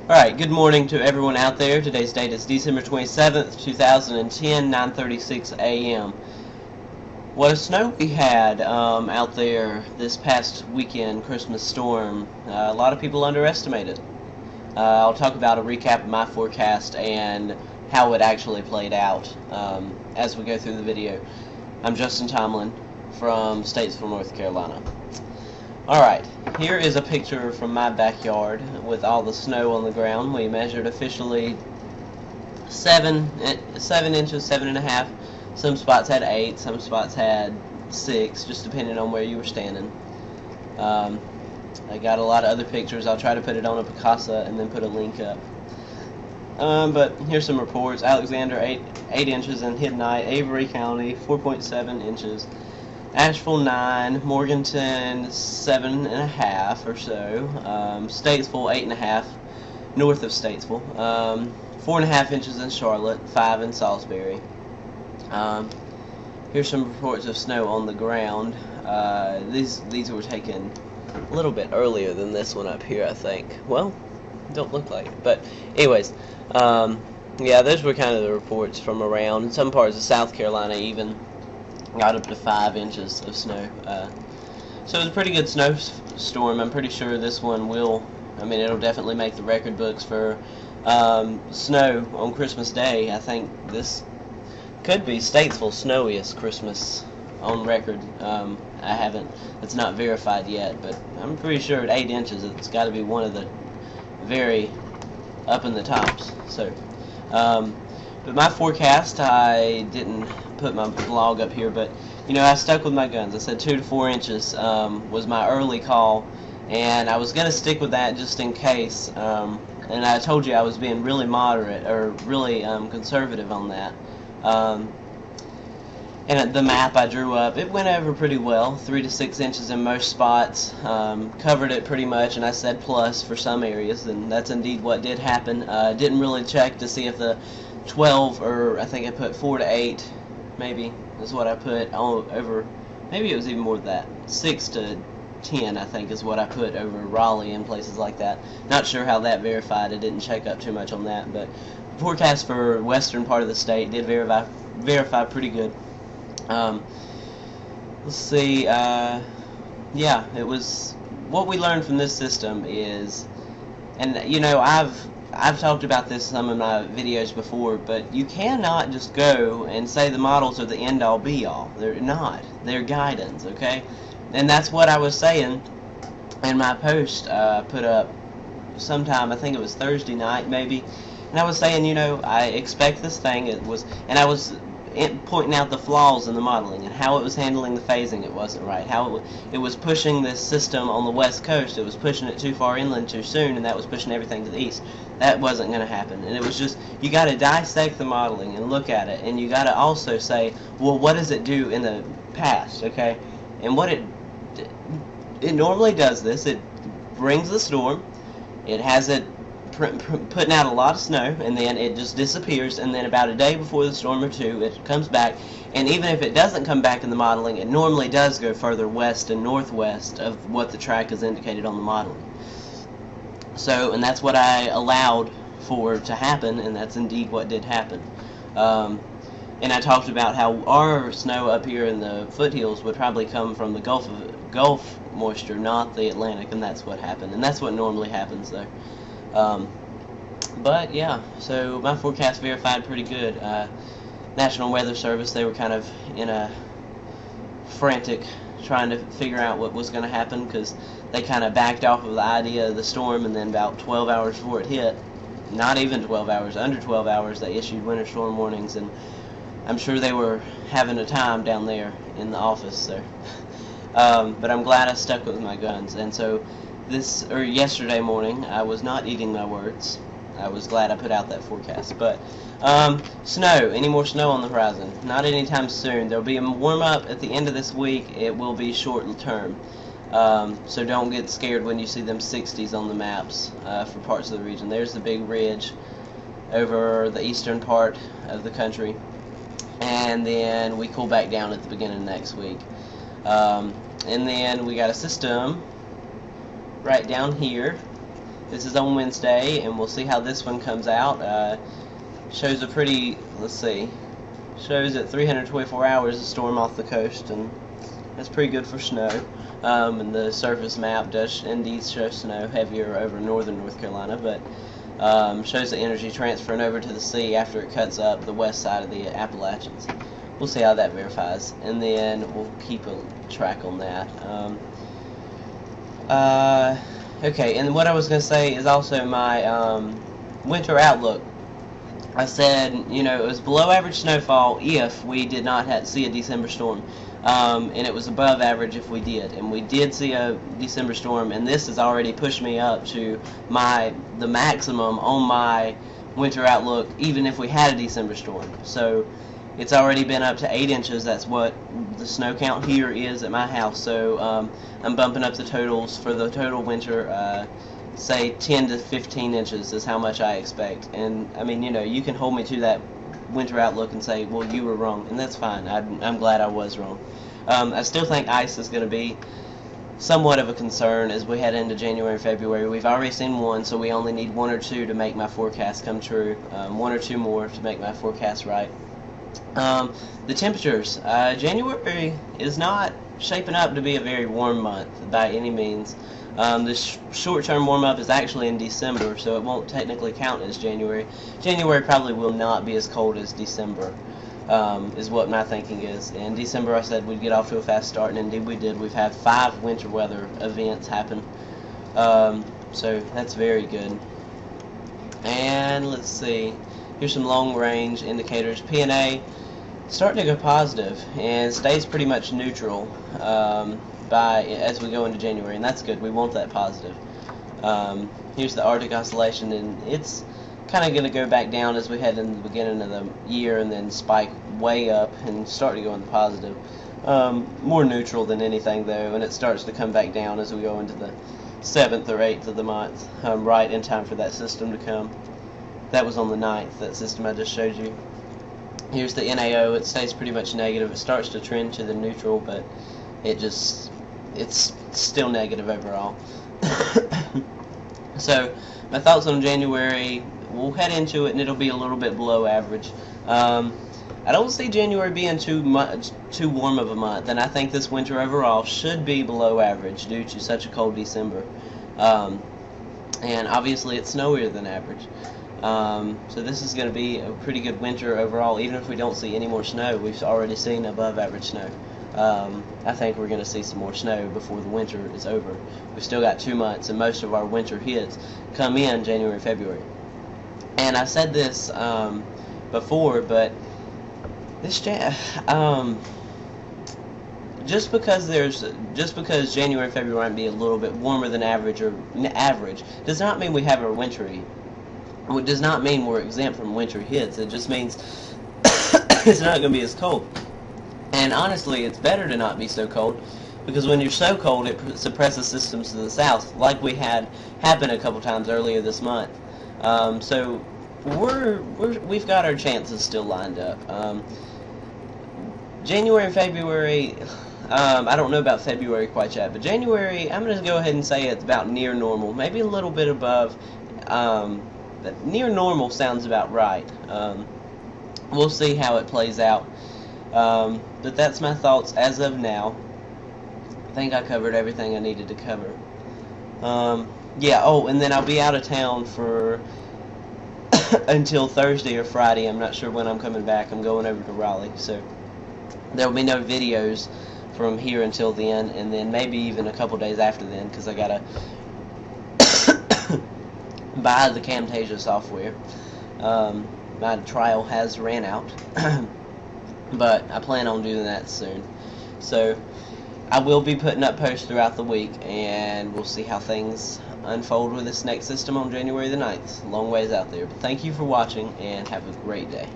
Alright, good morning to everyone out there. Today's date is December 27th, 2010, 9:36 a.m. What a snow we had out there this past weekend, Christmas storm. A lot of people underestimate it. I'll talk about a recap of my forecast and how it actually played out as we go through the video. I'm Justin Tomlin from Statesville, North Carolina. Alright, here is a picture from my backyard with all the snow on the ground. We measured officially 7 inches, 7.5. Some spots had 8, some spots had 6, just depending on where you were standing. I got a lot of other pictures. I'll try to put it on a Picasa and then put a link up. But here's some reports. Alexander, 8 inches in Hiddenite. Avery County, 4.7 inches. Asheville 9, Morganton 7.5 or so, Statesville 8.5, north of Statesville, 4.5 inches in Charlotte, 5 in Salisbury. Here's some reports of snow on the ground. These were taken a little bit earlier than this one up here, I think. Well, don't look like it, but anyways, yeah, those were kind of the reports from around. In some parts of South Carolina even got up to 5 inches of snow. So it was a pretty good snowstorm. I'm pretty sure this one will, it'll definitely make the record books for snow on Christmas Day. I think this could be Statesville's snowiest Christmas on record. It's not verified yet, but I'm pretty sure at 8 inches it's got to be one of the very up in the tops. So, but my forecast, I didn't put my vlog up here, but I stuck with my guns. I said 2 to 4 inches was my early call, and I was going to stick with that just in case. And I told you I was being really moderate or really conservative on that. And the map I drew up, it went over pretty well, 3 to 6 inches in most spots, covered it pretty much, and I said plus for some areas, and that's indeed what did happen. Didn't really check to see if the 12, or I think I put 4 to 8, maybe, is what I put over, maybe it was even more than that, 6 to 10, I think, is what I put over Raleigh and places like that. Not sure how that verified. I didn't check up too much on that, but the forecast for western part of the state did verify pretty good. Let's see, yeah, it was, what we learned from this system is, and I've talked about this in some of my videos before, but you cannot just go and say the models are the end-all be-all. They're not. They're guidance, okay? And that's what I was saying in my post put up sometime, I think it was Thursday night maybe, and I was saying, I expect this thing, and I was pointing out the flaws in the modeling and how it was handling the phasing. It wasn't right. How it was pushing this system on the west coast. It was pushing it too far inland too soon, and that was pushing everything to the east. That wasn't going to happen. And it was just, you got to dissect the modeling and look at it, and you got to also say, well, what does it do in the past, okay? And what it normally does this, it brings the storm, it has it putting out a lot of snow, and then it just disappears, and then about a day before the storm or two it comes back, and even if it doesn't come back in the modeling, it normally does go further west and northwest of what the track is indicated on the modeling. So, and that's what I allowed for to happen, and that's indeed what did happen. And I talked about how our snow up here in the foothills would probably come from the Gulf moisture, not the Atlantic, and that's what happened, and that's what normally happens there. But yeah, so my forecast verified pretty good. National Weather Service, they were kind of in a frantic trying to figure out what was going to happen, because they kind of backed off of the idea of the storm, and then about 12 hours before it hit, not even 12 hours, under 12 hours, they issued winter storm warnings, and I'm sure they were having a time down there in the office there. But I'm glad I stuck with my guns, and so yesterday morning, I was not eating my words. I was glad I put out that forecast. But snow, any more snow on the horizon? Not anytime soon. There'll be a warm-up at the end of this week. It will be short term. So don't get scared when you see them 60s on the maps for parts of the region. There's the big ridge over the eastern part of the country. And then we cool back down at the beginning of next week. And then we got a system right down here This is on Wednesday, and we'll see how this one comes out. Shows a pretty, let's see, shows at 324 hours a storm off the coast, and that's pretty good for snow. And the surface map does indeed show snow heavier over northern North Carolina, but shows the energy transferring over to the sea after it cuts up the west side of the Appalachians. We'll see how that verifies, and then we'll keep a track on that. Okay, and what I was going to say is also my winter outlook. I said, you know, it was below average snowfall if we did not see a December storm, and it was above average if we did, and we did see a December storm, and this has already pushed me up to the maximum on my winter outlook, even if we had a December storm. So it's already been up to 8 inches. That's what the snow count here is at my house. So I'm bumping up the totals for the total winter. Say 10 to 15 inches is how much I expect. And I mean, you know, you can hold me to that winter outlook and say, well, you were wrong, and that's fine. I'm glad I was wrong. I still think ice is going to be somewhat of a concern as we head into January and February. We've already seen one, so we only need 1 or 2 to make my forecast come true. 1 or 2 more to make my forecast right. The temperatures. January is not shaping up to be a very warm month by any means. This short-term warm-up is actually in December, so it won't technically count as January. January probably will not be as cold as December, is what my thinking is. In December, I said we'd get off to a fast start, and indeed we did. We've had 5 winter weather events happen, so that's very good. And let's see. Here's some long-range indicators. PNA starting to go positive and stays pretty much neutral as we go into January, and that's good. We want that positive. Here's the Arctic Oscillation, and it's kind of going to go back down as we head into the beginning of the year and then spike way up and start to go in the positive. More neutral than anything, though, and it starts to come back down as we go into the 7th or 8th of the month, right in time for that system to come. That was on the 9th, that system I just showed you. Here's the NAO. It stays pretty much negative. It starts to trend to the neutral, but it's still negative overall. So my thoughts on January, we'll head into it and it'll be a little bit below average. I don't see January being too warm of a month, and I think this winter overall should be below average due to such a cold December. And obviously it's snowier than average. So this is going to be a pretty good winter overall. Even if we don't see any more snow, we've already seen above average snow. I think we're going to see some more snow before the winter is over. We've still got 2 months, and most of our winter hits come in January and February. And I said this before, but this just because January and February might be a little bit warmer than average does not mean we have our winter heat. It does not mean we're exempt from winter hits. It just means it's not going to be as cold. And honestly, it's better to not be so cold, because when you're so cold, it suppresses systems to the south, like we had happen a couple times earlier this month. So we've got our chances still lined up. January and February, I don't know about February quite yet, but January, I'm going to go ahead and say it's about near normal, maybe a little bit above. But near normal sounds about right. We'll see how it plays out. But that's my thoughts as of now. I think I covered everything I needed to cover. Yeah, oh, and then I'll be out of town for until Thursday or Friday. I'm not sure when I'm coming back. I'm going over to Raleigh, so there will be no videos from here until then, and then maybe even a couple days after then, because I gotta buy the Camtasia software. My trial has ran out, but I plan on doing that soon. So I will be putting up posts throughout the week, and we'll see how things unfold with this next system on January the 9th. Long ways out there. But thank you for watching, and have a great day.